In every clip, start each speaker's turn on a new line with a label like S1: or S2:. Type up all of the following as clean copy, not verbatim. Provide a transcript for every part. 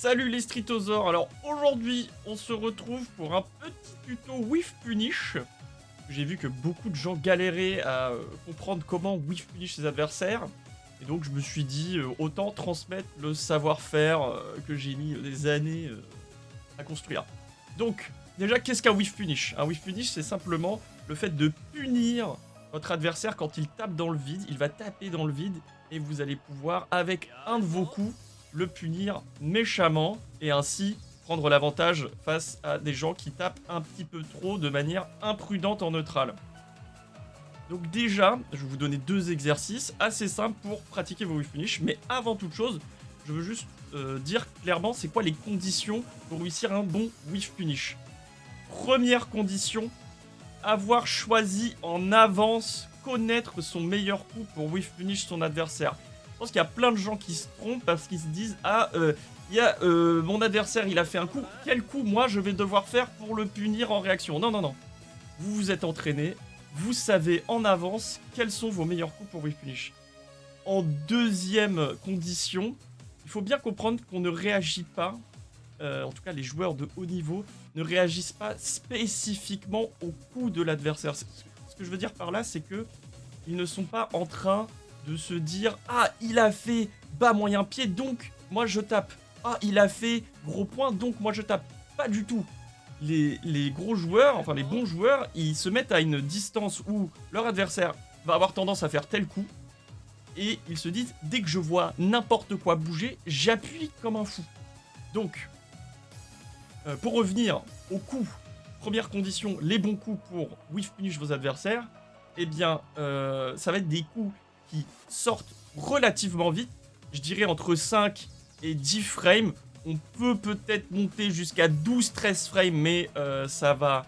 S1: Salut les Streetosaures. Alors aujourd'hui on se retrouve pour un petit tuto Whiff Punish. J'ai vu que beaucoup de gens galéraient à comprendre comment Whiff Punish ses adversaires. Et donc je me suis dit autant transmettre le savoir-faire que j'ai mis des années à construire. Donc déjà qu'est-ce qu'un Whiff Punish? Un Whiff Punish c'est simplement le fait de punir votre adversaire quand il tape dans le vide. Il va taper dans le vide et vous allez pouvoir avec un de vos coups le punir méchamment et ainsi prendre l'avantage face à des gens qui tapent un petit peu trop de manière imprudente en neutral. Donc déjà, je vais vous donner deux exercices assez simples pour pratiquer vos Whiff Punish, mais avant toute chose, je veux juste dire clairement c'est quoi les conditions pour réussir un bon Whiff Punish. Première condition, avoir choisi en avance, connaître son meilleur coup pour Whiff Punish son adversaire. Je pense qu'il y a plein de gens qui se trompent parce qu'ils se disent « Ah, mon adversaire, il a fait un coup. Quel coup, moi, je vais devoir faire pour le punir en réaction ?» Non, non, non. Vous vous êtes entraîné. Vous savez en avance quels sont vos meilleurs coups pour Whiff Punish. En deuxième condition, il faut bien comprendre qu'on ne réagit pas, en tout cas les joueurs de haut niveau, ne réagissent pas spécifiquement au coup de l'adversaire. Ce que je veux dire par là, c'est que ils ne sont pas en train de se dire « Ah, il a fait bas moyen pied, donc moi je tape. Ah, il a fait gros point, donc moi je tape. » Pas du tout. Les gros joueurs, enfin les bons joueurs, ils se mettent à une distance où leur adversaire va avoir tendance à faire tel coup. Et ils se disent « Dès que je vois n'importe quoi bouger, j'appuie comme un fou. » Donc, pour revenir au coup, première condition, les bons coups pour Whiff Punish vos adversaires, eh bien, ça va être des coups qui sortent relativement vite, je dirais entre 5 et 10 frames. On peut peut-être monter jusqu'à 12-13 frames, mais ça va,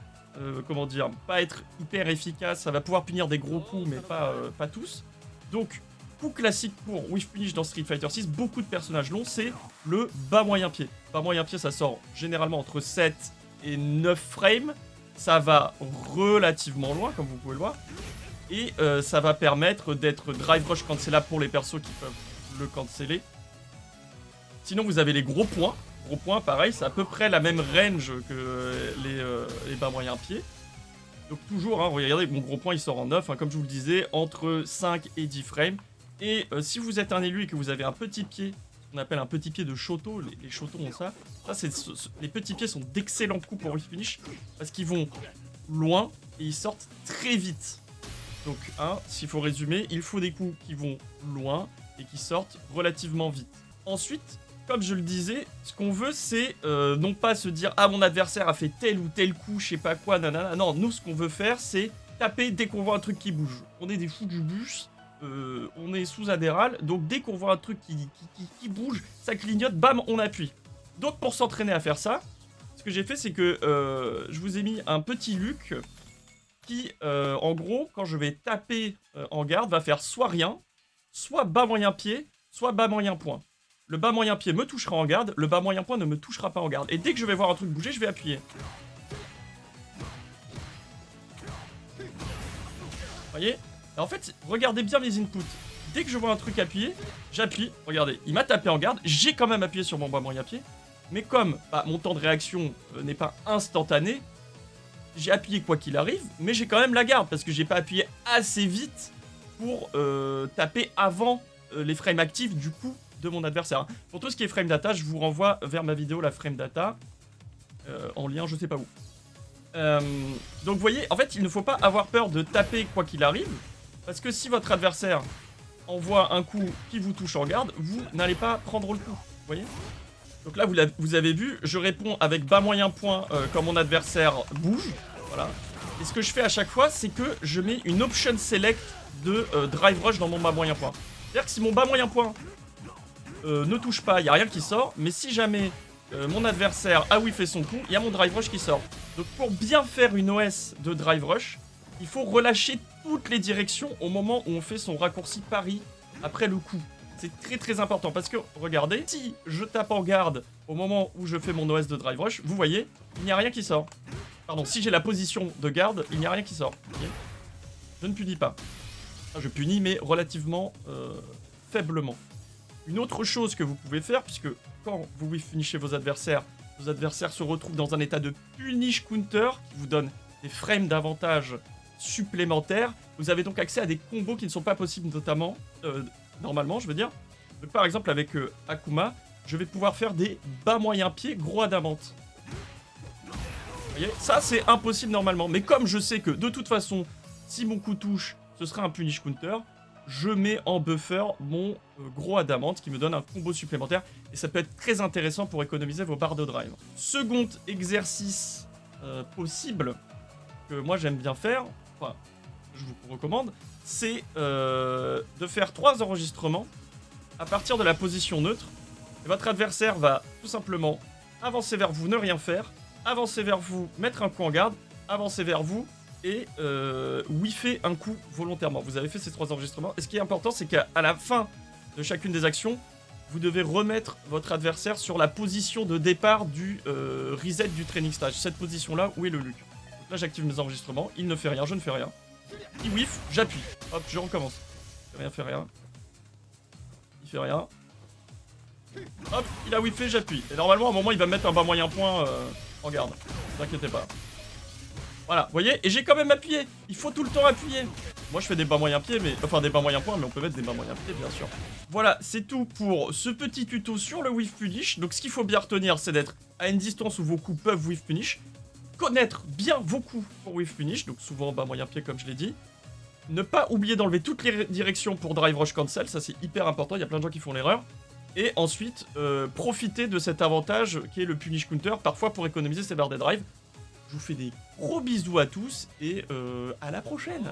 S1: comment dire, pas être hyper efficace. Ça va pouvoir punir des gros coups, mais pas tous. Donc, coup classique pour Whiff Punish dans Street Fighter 6, beaucoup de personnages l'ont, c'est le bas moyen pied. Bas moyen pied, ça sort généralement entre 7 et 9 frames. Ça va relativement loin, comme vous pouvez le voir. Et ça va permettre d'être drive rush cancelable pour les persos qui peuvent le canceller. Sinon, vous avez les gros points. Gros points, pareil, c'est à peu près la même range que les bas moyens pieds. Donc toujours, hein, regardez, mon gros point, il sort en 9, hein, comme je vous le disais, entre 5 et 10 frames. Et si vous êtes un élu et que vous avez un petit pied, ce qu'on appelle un petit pied de Shoto, les Shoto ont ça. Les petits pieds sont d'excellents coups pour Whiff Punish, parce qu'ils vont loin et ils sortent très vite. Donc, s'il faut résumer, il faut des coups qui vont loin et qui sortent relativement vite. Ensuite, comme je le disais, ce qu'on veut, c'est non pas se dire « Ah, mon adversaire a fait tel ou tel coup, je sais pas quoi, nanana. » Non, nous, ce qu'on veut faire, c'est taper dès qu'on voit un truc qui bouge. On est des fous du bus, on est sous adéral, donc dès qu'on voit un truc qui bouge, ça clignote, bam, on appuie. Donc, pour s'entraîner à faire ça, ce que j'ai fait, c'est que je vous ai mis un petit Luc qui, en gros, quand je vais taper en garde, va faire soit rien, soit bas moyen pied, soit bas moyen point. Le bas moyen pied me touchera en garde, le bas moyen point ne me touchera pas en garde. Et dès que je vais voir un truc bouger, je vais appuyer. Vous voyez? En fait, regardez bien les inputs. Dès que je vois un truc appuyer, j'appuie. Regardez, il m'a tapé en garde, j'ai quand même appuyé sur mon bas moyen pied. Mais comme mon temps de réaction n'est pas instantané, j'ai appuyé quoi qu'il arrive, mais j'ai quand même la garde, parce que j'ai pas appuyé assez vite pour taper avant les frames actifs du coup de mon adversaire. Pour tout ce qui est frame data, je vous renvoie vers ma vidéo la frame data, en lien je sais pas où. Donc vous voyez, en fait il ne faut pas avoir peur de taper quoi qu'il arrive, parce que si votre adversaire envoie un coup qui vous touche en garde, vous n'allez pas prendre le coup, vous voyez. Donc là vous avez vu, je réponds avec bas moyen point quand mon adversaire bouge, voilà. Et ce que je fais à chaque fois, c'est que je mets une option select de drive rush dans mon bas moyen point. C'est-à-dire que si mon bas moyen point ne touche pas, il n'y a rien qui sort. Mais si jamais mon adversaire a whiffé son coup, il y a mon drive rush qui sort. Donc pour bien faire une OS de drive rush, il faut relâcher toutes les directions au moment où on fait son raccourci pari après le coup. C'est très très important parce que, regardez, si je tape en garde au moment où je fais mon OS de drive rush, vous voyez, il n'y a rien qui sort. Pardon, si j'ai la position de garde, il n'y a rien qui sort. Okay, je ne punis pas. Enfin, je punis, mais relativement faiblement. Une autre chose que vous pouvez faire, puisque quand vous whiff finishez vos adversaires se retrouvent dans un état de punish counter qui vous donne des frames d'avantage supplémentaires. Vous avez donc accès à des combos qui ne sont pas possibles, notamment, normalement, je veux dire. Donc, par exemple, avec Akuma, je vais pouvoir faire des bas moyens pieds gros adamante. Vous voyez, ça c'est impossible normalement. Mais comme je sais que de toute façon, si mon coup touche, ce sera un punish counter, je mets en buffer mon gros adamante qui me donne un combo supplémentaire. Et ça peut être très intéressant pour économiser vos barres de drive. Second exercice possible que moi j'aime bien faire, enfin, je vous recommande, c'est de faire 3 enregistrements à partir de la position neutre. Et votre adversaire va tout simplement avancer vers vous, ne rien faire, avancer vers vous, mettre un coup en garde, avancer vers vous et whiffer un coup volontairement. Vous avez fait ces 3 enregistrements. Et ce qui est important, c'est qu'à la fin de chacune des actions, vous devez remettre votre adversaire sur la position de départ du reset du training stage. Cette position-là, où est le Luc? Donc là, j'active mes enregistrements. Il ne fait rien, je ne fais rien. Il whiff, j'appuie. Hop, je recommence. Fait rien. Il fait rien. Hop, il a whiffé, j'appuie. Et normalement, à un moment, il va me mettre un bas moyen point en garde. Ne vous inquiétez pas. Voilà, vous voyez? Et j'ai quand même appuyé. Il faut tout le temps appuyer. Moi, je fais des bas moyens pieds, mais... Enfin, des bas moyens points, mais on peut mettre des bas moyens pieds, bien sûr. Voilà, c'est tout pour ce petit tuto sur le whiff punish. Donc, ce qu'il faut bien retenir, c'est d'être à une distance où vos coups peuvent whiff punish. Connaître bien vos coups pour whiff punish. Donc, souvent bas moyen pied, comme je l'ai dit. Ne pas oublier d'enlever toutes les directions pour drive rush cancel. Ça, c'est hyper important. Il y a plein de gens qui font l'erreur. Et ensuite, profiter de cet avantage qui est le punish counter, parfois pour économiser ses barres de drive. Je vous fais des gros bisous à tous et à la prochaine.